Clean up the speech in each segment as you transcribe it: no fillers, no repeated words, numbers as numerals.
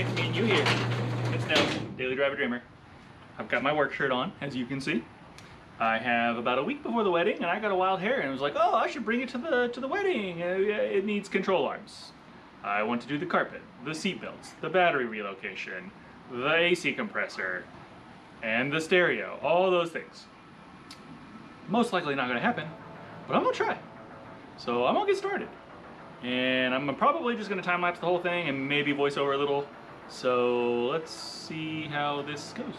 it's me and you here. It's Nell, Daily Driver Dreamer. I've got my work shirt on, as you can see. I have about a week before the wedding, and I got a wild hair, and I was like, oh, I should bring it to the wedding. It needs control arms. I want to do the carpet, the seat belts, the battery relocation, the AC compressor, and the stereo, all those things. Most likely not going to happen, but I'm going to try. So I'm going to get started. And I'm probably just going to time-lapse the whole thing and maybe voice over a little. So let's see how this goes.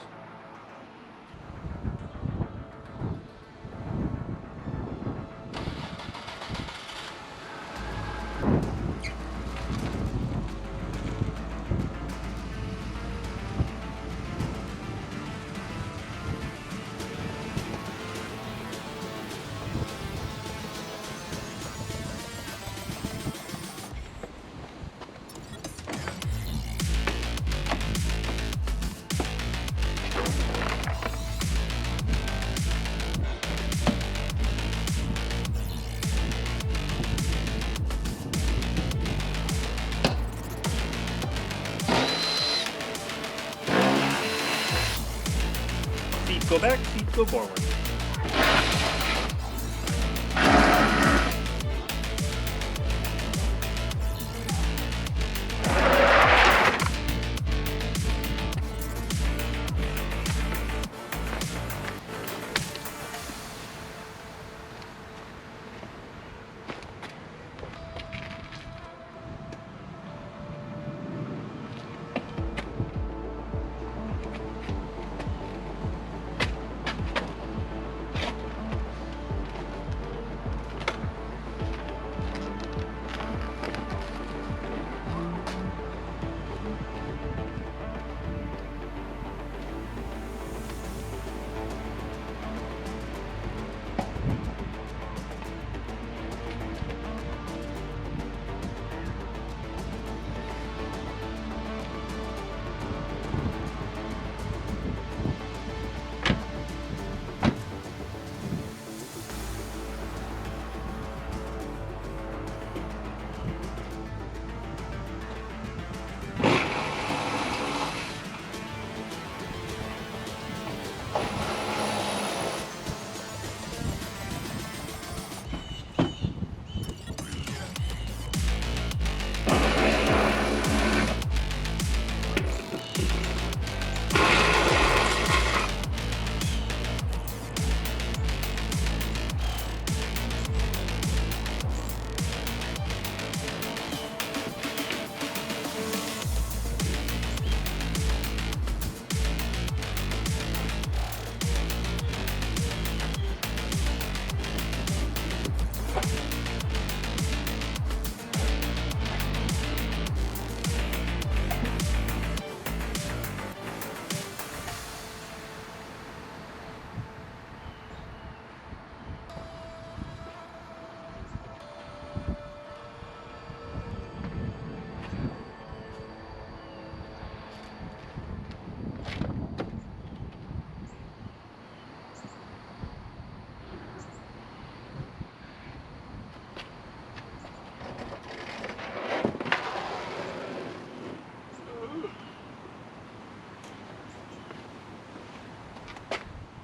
Feet go back, feet go forward.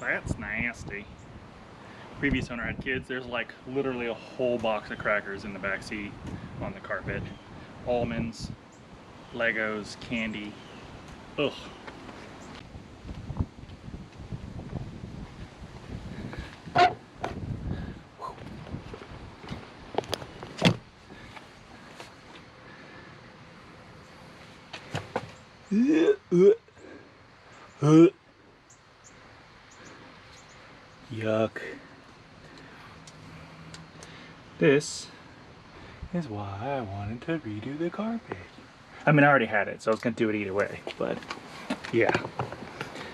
That's nasty. Previous owner had kids. There's like literally a whole box of crackers in the back seat on the carpet. Almonds, Legos, candy. Ugh. Yuck. This is why I wanted to redo the carpet. I mean, I already had it, so I was gonna do it either way, but yeah,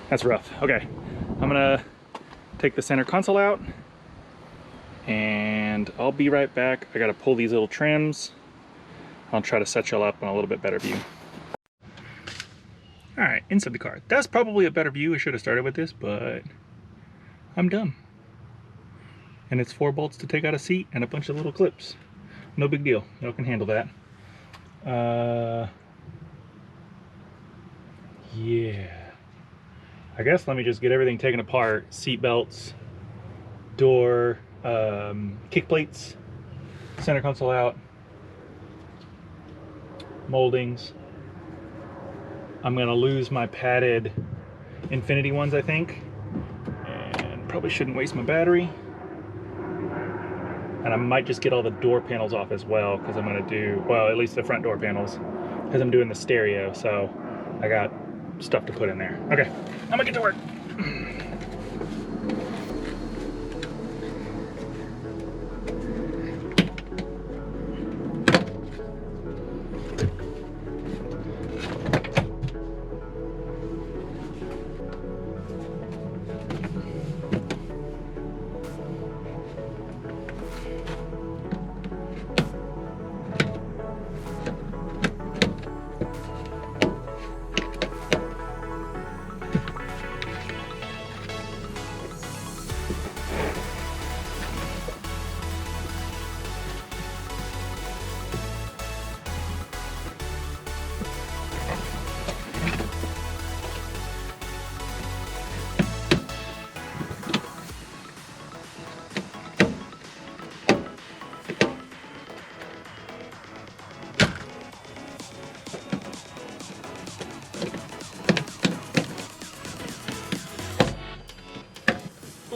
that's rough. Okay, I'm gonna take the center console out and I'll be right back. I gotta pull these little trims. I'll try to set y'all up on a little bit better view. All right, inside the car. That's probably a better view. I should have started with this, but I'm done. And it's 4 bolts to take out a seat and a bunch of little clips. No big deal. Y'all can handle that. Yeah. I guess let me just get everything taken apart. Seat belts, door, kick plates, center console out, moldings. I'm gonna lose my padded infinity ones, I think, and probably shouldn't waste my battery. And I might just get all the door panels off as well, because I'm gonna do, well, at least the front door panels, because I'm doing the stereo, so I got stuff to put in there. Okay, I'm gonna get to work.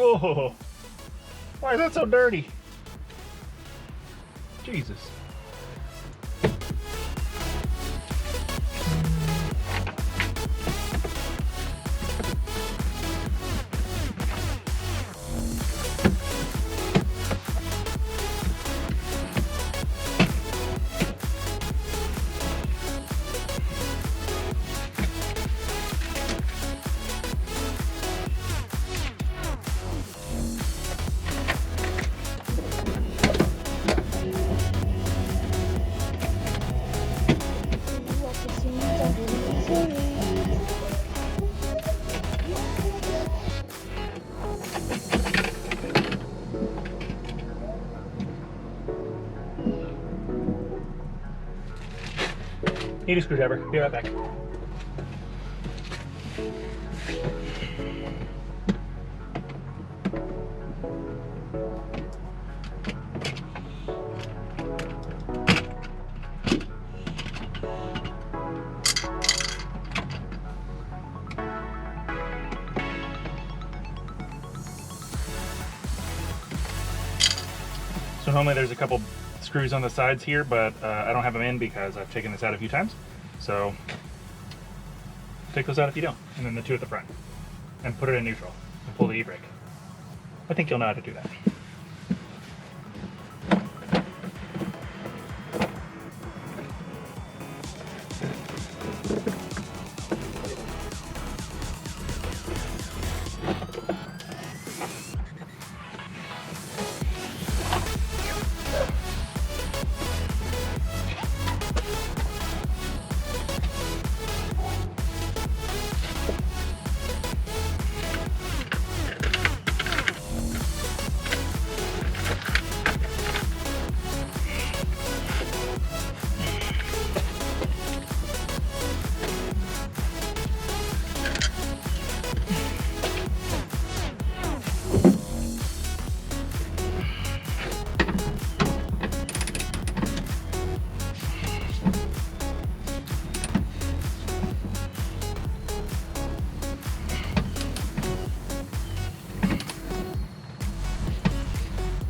Oh, why is that so dirty? Jesus. Need a screwdriver. Be right back. So normally there's a couple screws on the sides here, but I don't have them in because I've taken this out a few times. So take those out if you don't, and then the two at the front, and put it in neutral and pull the e-brake. I think you'll know how to do that.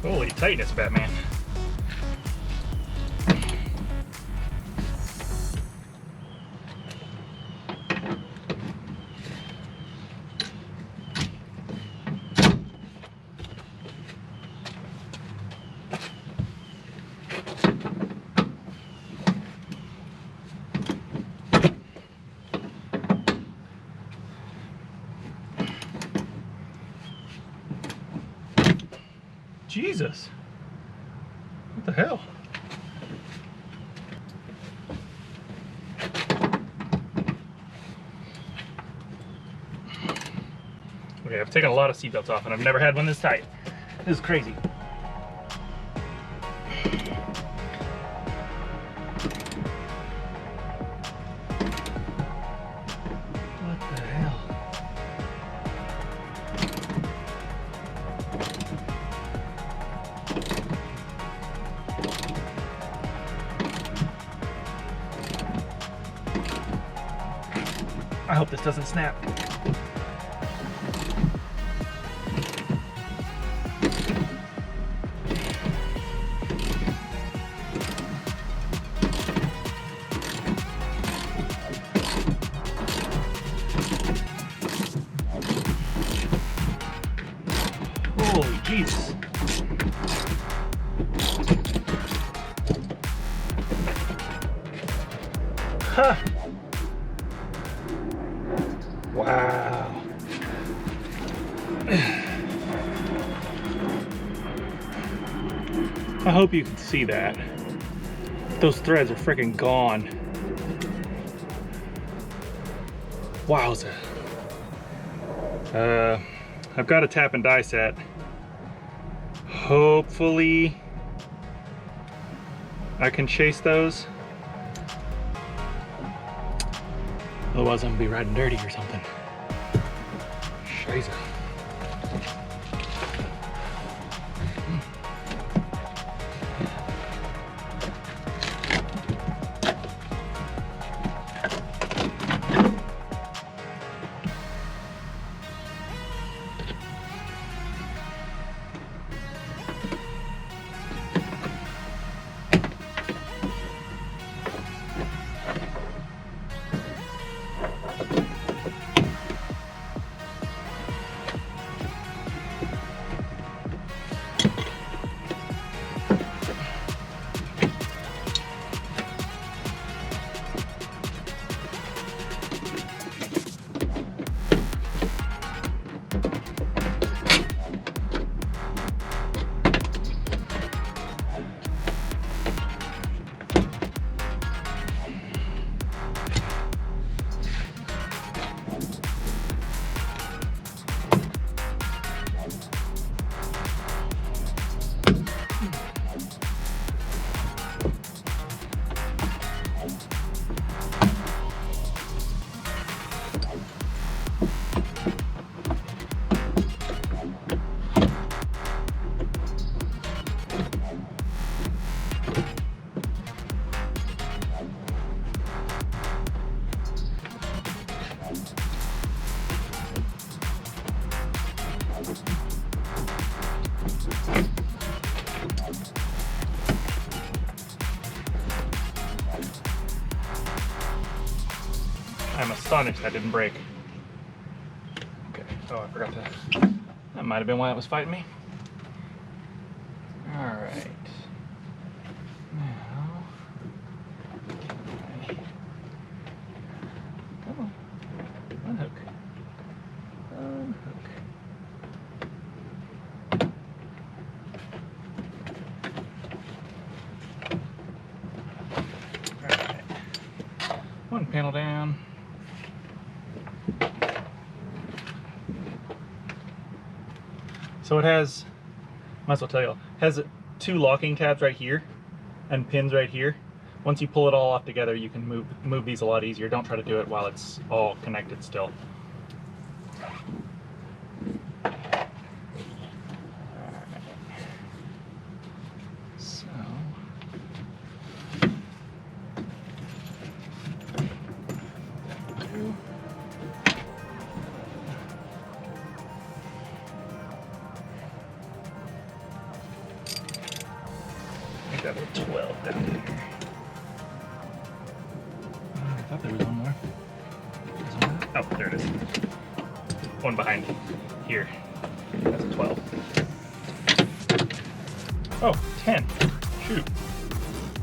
Holy tightness, Batman. Jesus. What the hell? Okay, I've taken a lot of seatbelts off and I've never had one this tight. This is crazy. I hope this doesn't snap. Holy Jesus. Huh. Wow. I hope you can see that. Those threads are freaking gone. Wowza. I've got a tap and die set. Hopefully I can chase those. Otherwise I'm gonna be riding dirty or something. Scheiße. I'm astonished that didn't break. Okay, oh, I forgot to. That might have been why it was fighting me. Alright. Now. Okay. Come on. Unhook. Unhook. Alright. One panel down. So it has, might as well tell you, has two locking tabs right here and pins right here. Once you pull it all off together, you can move these a lot easier. Don't try to do it while it's all connected still. So, I got a 12 down here. I thought there was one more. Oh, there it is. One behind here. That's a 12. Oh, 10. Shoot.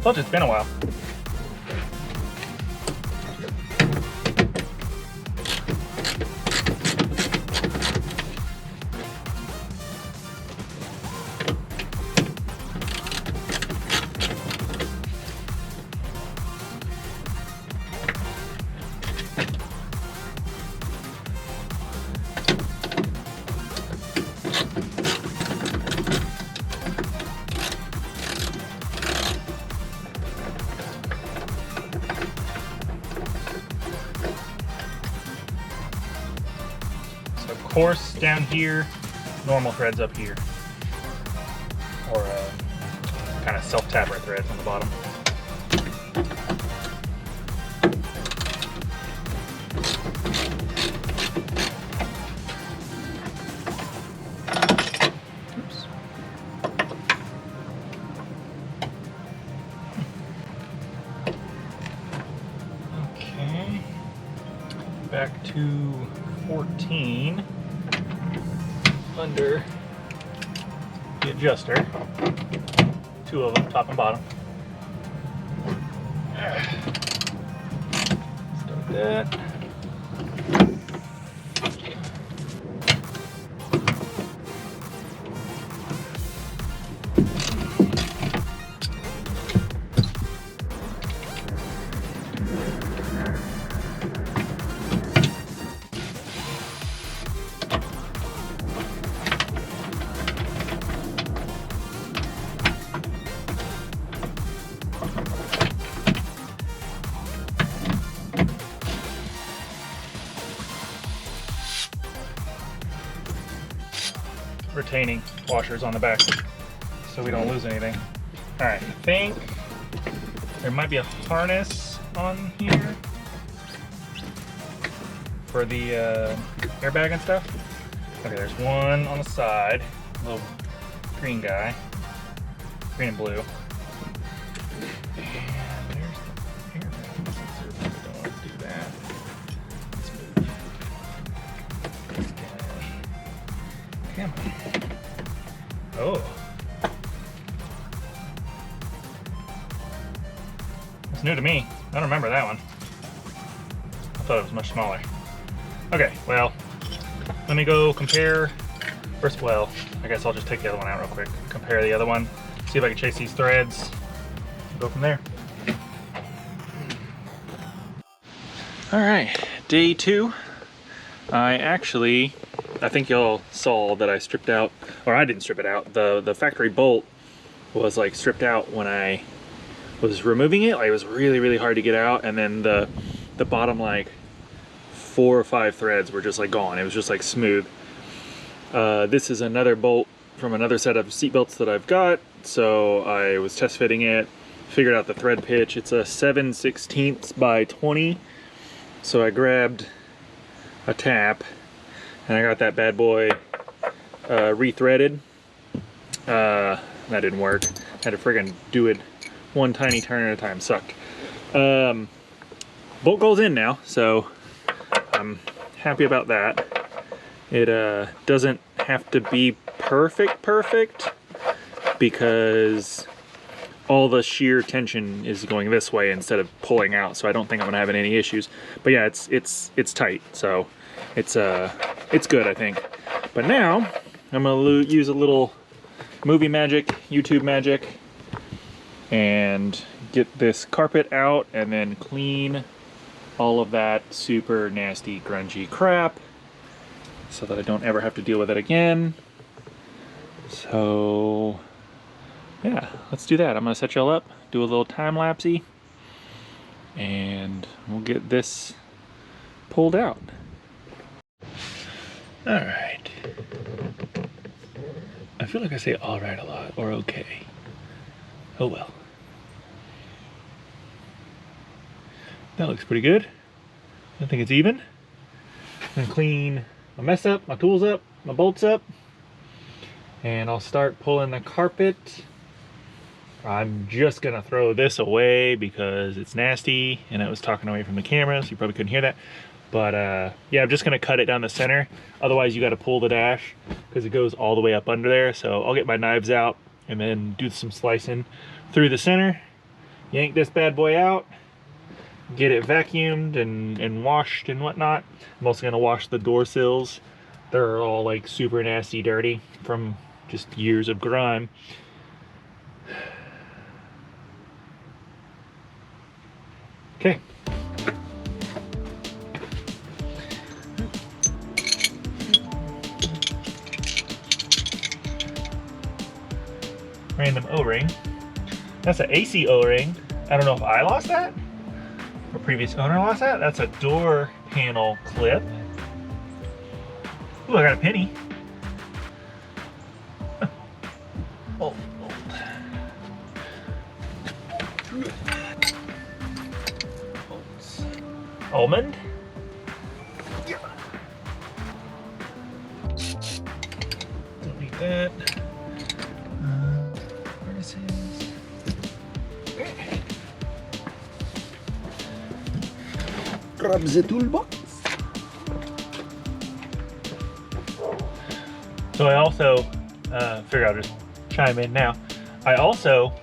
Thought it's been a while. Coarse down here, normal threads up here, or kind of self-taper threads on the bottom. Okay. Back to 14 under the adjuster. 2 of them, top and bottom. Start that. Retaining washers on the back so we don't lose anything. All right, I think there might be a harness on here for the airbag and stuff. Okay, there's one on the side, little green guy, green and blue. And there's the airbag. We don't want to do that. Let's move this guy. Come on. Oh. It's new to me. I don't remember that one. I thought it was much smaller. Okay, well, let me go compare. First, well, I guess I'll just take the other one out real quick. Compare the other one. See if I can chase these threads. Go from there. All right, day 2. I think y'all saw that I stripped out, or I didn't strip it out. The factory bolt was like stripped out when I was removing it. Like, it was really, really hard to get out, and then the bottom like 4 or 5 threads were just like gone. It was just like smooth. This is another bolt from another set of seat belts that I've got. So I was test fitting it, figured out the thread pitch. It's a 7/16 by 20. So I grabbed a tap and I got that bad boy rethreaded. That didn't work. Had to friggin' do it one tiny turn at a time. Sucked. Bolt goes in now, so I'm happy about that. It doesn't have to be perfect because all the shear tension is going this way instead of pulling out, so I don't think I'm gonna have any issues. But yeah, it's tight, so it's good, I think. But now I'm gonna use a little movie magic, YouTube magic, and get this carpet out and then clean all of that super nasty grungy crap so that I don't ever have to deal with it again. So yeah, let's do that. I'm gonna set y'all up, do a little time-lapsey, and we'll get this pulled out. All right. I feel like I say all right a lot, or okay. Oh well. That looks pretty good. I think it's even. I'm gonna clean my mess up, my tools up, my bolts up, and I'll start pulling the carpet. I'm just gonna throw this away because it's nasty and I was talking away from the camera, so you probably couldn't hear that. But yeah, I'm just gonna cut it down the center. Otherwise you gotta pull the dash because it goes all the way up under there. So I'll get my knives out and then do some slicing through the center. Yank this bad boy out, get it vacuumed and washed and whatnot. I'm also gonna wash the door sills. They're all like super nasty dirty from just years of grime. Okay. Random O-ring. That's an AC O-ring. I don't know if I lost that or previous owner lost that. That's a door panel clip. Ooh, I got a penny. Oh, almond. Don't need that. Where is his? grab the toolbox. So I also, figure I'll just chime in now. I also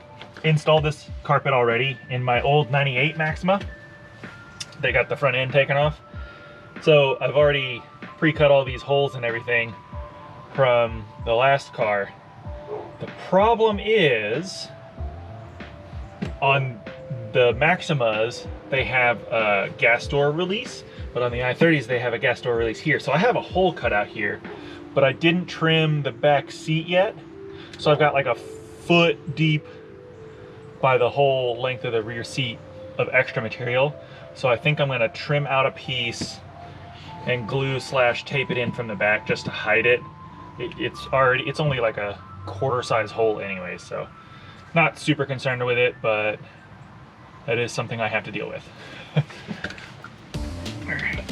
installed this carpet already in my old 98 Maxima. They got the front end taken off. So I've already pre-cut all these holes and everything from the last car. The problem is, on the Maximas, they have a gas door release, but on the i30s, they have a gas door release here. So I have a hole cut out here, but I didn't trim the back seat yet. So I've got like a foot deep by the whole length of the rear seat of extra material. So I think I'm gonna trim out a piece and glue / tape it in from the back just to hide it. It's only like a quarter size hole anyway, so not super concerned with it, but that is something I have to deal with. All right.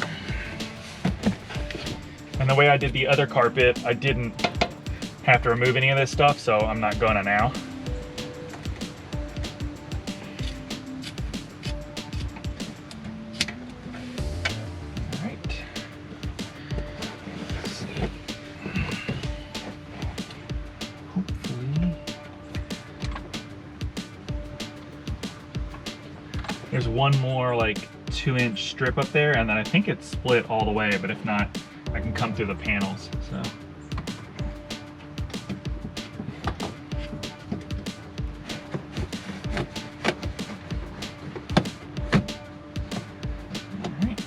And the way I did the other carpet, I didn't have to remove any of this stuff, so I'm not gonna now. All right. Let's see. Hopefully. There's one more like 2-inch strip up there, and then I think it's split all the way, but if not, I can come through the panels, so. All right.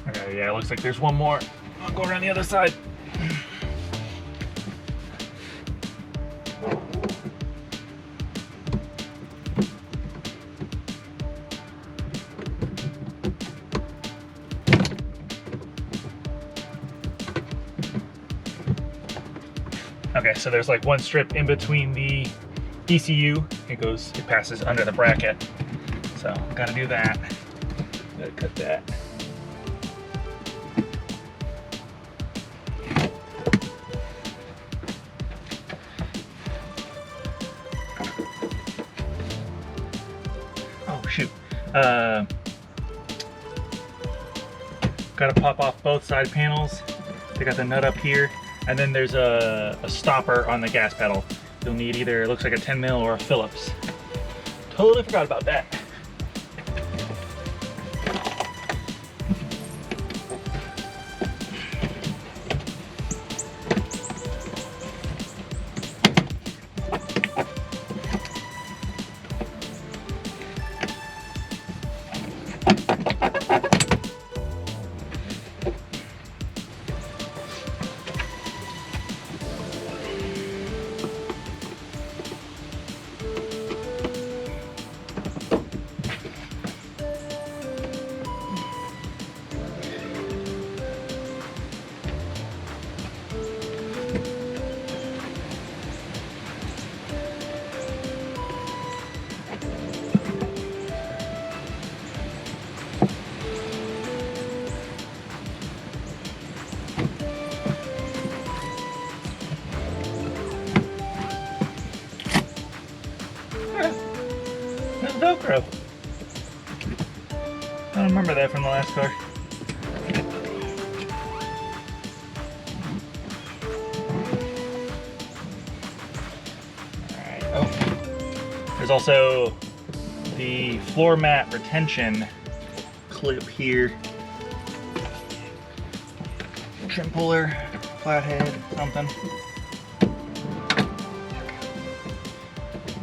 Okay, yeah, it looks like there's one more. I'll go around the other side. Okay, so there's like one strip in between the ECU. It passes under the bracket. So gotta do that. Gotta cut that. Oh shoot. Gotta pop off both side panels. They got the nut up here. And then there's a stopper on the gas pedal. You'll need either, it looks like a 10 mil or a Phillips. Totally forgot about that. Velcro. I don't remember that from the last car. Alright, oh. There's also the floor mat retention clip here. Trim puller, flathead, something.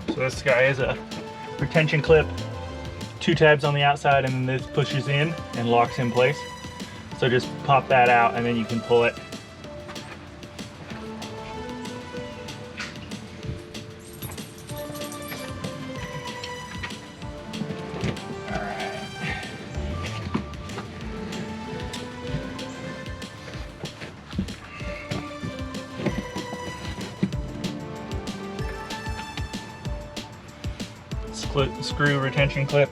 So this guy is a retention clip, 2 tabs on the outside, and then this pushes in and locks in place. So just pop that out and then you can pull it. Screw retention clip.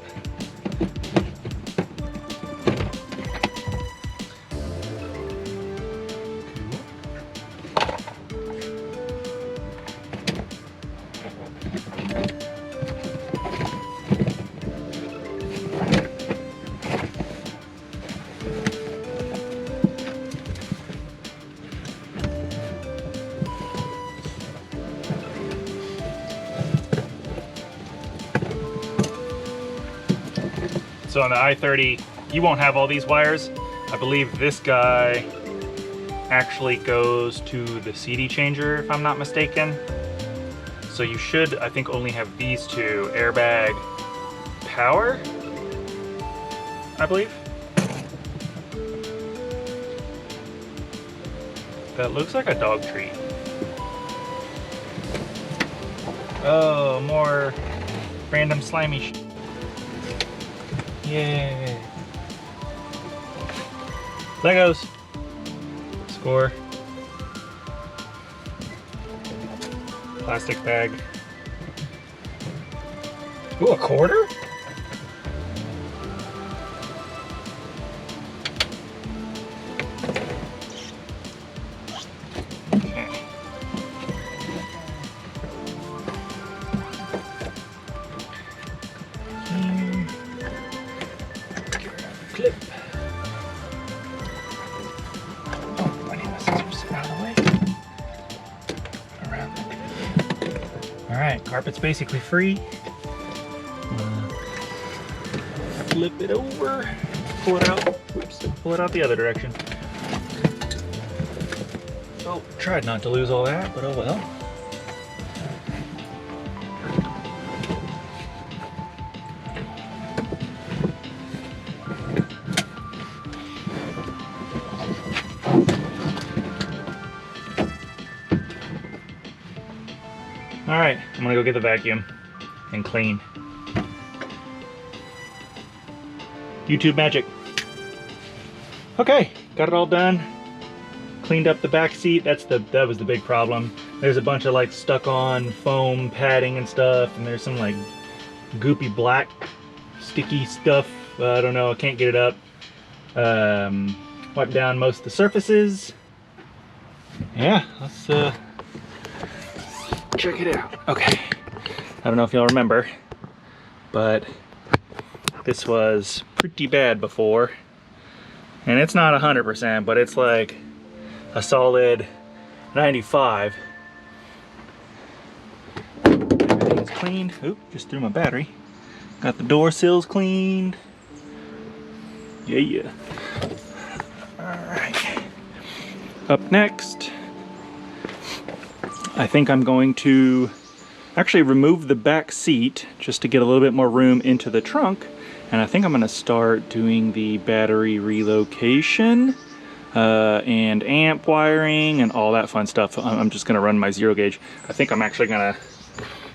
So on the i30, you won't have all these wires. I believe this guy actually goes to the CD changer, if I'm not mistaken. So you should, I think, only have these two: airbag, power, I believe. That looks like a dog treat. Oh, more random slimy shit. Yay. Legos. Score. Plastic bag. Ooh, a quarter? Clip. Oh, I need my scissors out of the way. Around the... Alright, carpet's basically free. Flip it over. Pull it out. Oops. Pull it out the other direction. Oh, tried not to lose all that, but oh well. All right, I'm gonna go get the vacuum and clean. YouTube magic. Okay, got it all done. Cleaned up the back seat. That was the big problem. There's a bunch of like stuck on foam padding and stuff, and there's some like goopy black sticky stuff. I don't know, I can't get it up. Wiped down most of the surfaces. Yeah, let's check it out. Okay, I don't know if y'all remember, but this was pretty bad before, and it's not 100%, but it's like a solid 95. Everything's cleaned. Oop, just threw my battery. Got the door sills cleaned. Yeah. All right. Up next, I think I'm going to actually remove the back seat just to get a little bit more room into the trunk. And I think I'm gonna start doing the battery relocation and amp wiring and all that fun stuff. I'm just gonna run my zero gauge. I think I'm actually gonna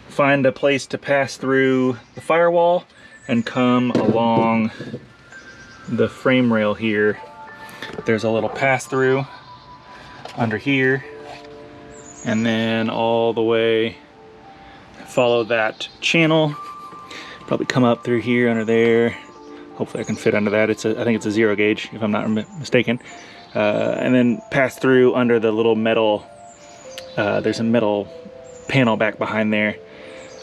find a place to pass through the firewall and come along the frame rail here. There's a little pass through under here, and then all the way follow that channel. Probably come up through here under there. Hopefully I can fit under that. I think it's a zero gauge, if I'm not mistaken. And then pass through under the little metal, there's a metal panel back behind there.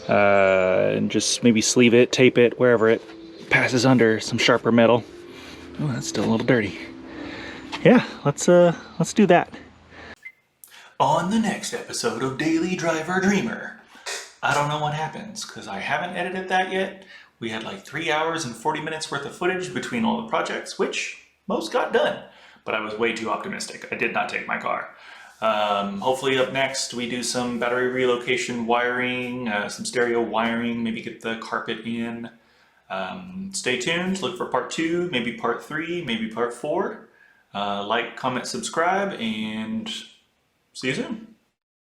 And just maybe sleeve it, tape it, wherever it passes under some sharper metal. Oh, that's still a little dirty. Yeah, let's do that. On the next episode of Daily Driver Dreamer, I don't know what happens because I haven't edited that yet. We had like 3 hours and 40 minutes worth of footage between all the projects, which most got done, but I was way too optimistic. I did not take my car. Hopefully up next we do some battery relocation wiring, some stereo wiring, maybe get the carpet in. Stay tuned, look for part 2, maybe part 3, maybe part 4. Like, comment, subscribe, and see you soon.